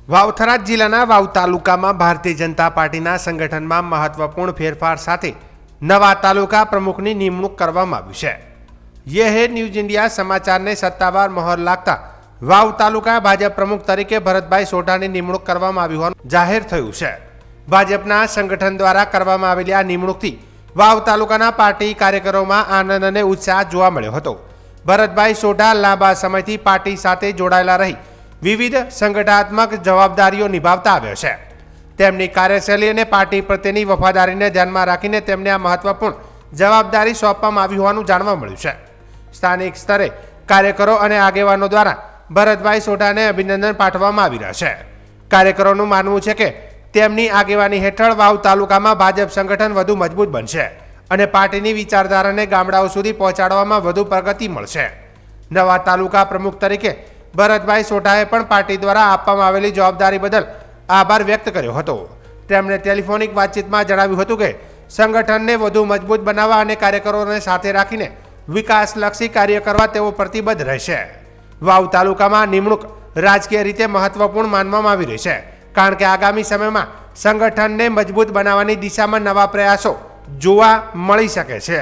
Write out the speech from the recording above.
વાવ જિલ્લાના વાવ તાલુકામાં ભારતીય જનતા પાર્ટીના સંગઠનમાં મહત્વપૂર્ણ ફેરફાર સાથે નવા તાલુકા પ્રમુખની નિમણૂક કરવામાં આવી છે। યે હે ન્યૂઝ ઇન્ડિયા સમાચારને સત્તાવાર મહોર લાગતા વાવ તાલુકા ભાજપ પ્રમુખ તરીકે ભરતભાઈ સોઢાની નિમણૂક કરવામાં આવી હોવાનું જાહેર થયું છે। ભાજપના સંગઠન દ્વારા કરવામાં આવેલી આ નિમણૂકથી વાવ તાલુકાના પાર્ટી કાર્યકરોમાં આનંદ અને ઉત્સાહ જોવા મળ્યો હતો। ભરતભાઈ સોઢા લાંબા સમયથી પાર્ટી સાથે જોડાયેલા રહી વિવિધ સંગઠનાત્મક જવાબદારીઓ નિભાવતા આવ્યો છે। તેમની કાર્યશૈલી અને પાર્ટી પ્રત્યેની વફાદારીને ધ્યાનમાં રાખીને તેમને આ મહત્વપૂર્ણ જવાબદારી સોંપવામાં આવી હોવાનું જાણવા મળ્યું છે। સ્થાનિક સ્તરે કાર્યકરો અને આગેવાનો દ્વારા ભરતભાઈ સોઢાને અભિનંદન પાઠવવામાં આવી રહ્યા છે। કાર્યકરોનું માનવું છે કે તેમની આગેવાની હેઠળ વાવ તાલુકામાં ભાજપ સંગઠન વધુ મજબૂત બનશે અને પાર્ટીની વિચારધારાને ગામડાઓ સુધી પહોંચાડવામાં વધુ પ્રગતિ મળશે। નવા તાલુકા પ્રમુખ તરીકે ભરતભાઈ સોઢાએ પણ પાર્ટી દ્વારા આપવામાં આવેલી જવાબદારી બદલ આભાર વ્યક્ત કર્યો હતો। તેમણે ટેલિફોનિક વાતચીતમાં જણાવ્યું હતું કે સંગઠનને વધુ મજબૂત બનાવવા અને કાર્યકરોને સાથે રાખીને વિકાસલક્ષી કાર્ય કરવા તેઓ પ્રતિબદ્ધ રહેશે। વાવ તાલુકામાં નિમણૂક રાજકીય રીતે મહત્વપૂર્ણ માનવામાં આવી રહી છે, કારણ કે આગામી સમયમાં સંગઠનને મજબૂત બનાવવાની દિશામાં નવા પ્રયાસો જોવા મળી શકે છે।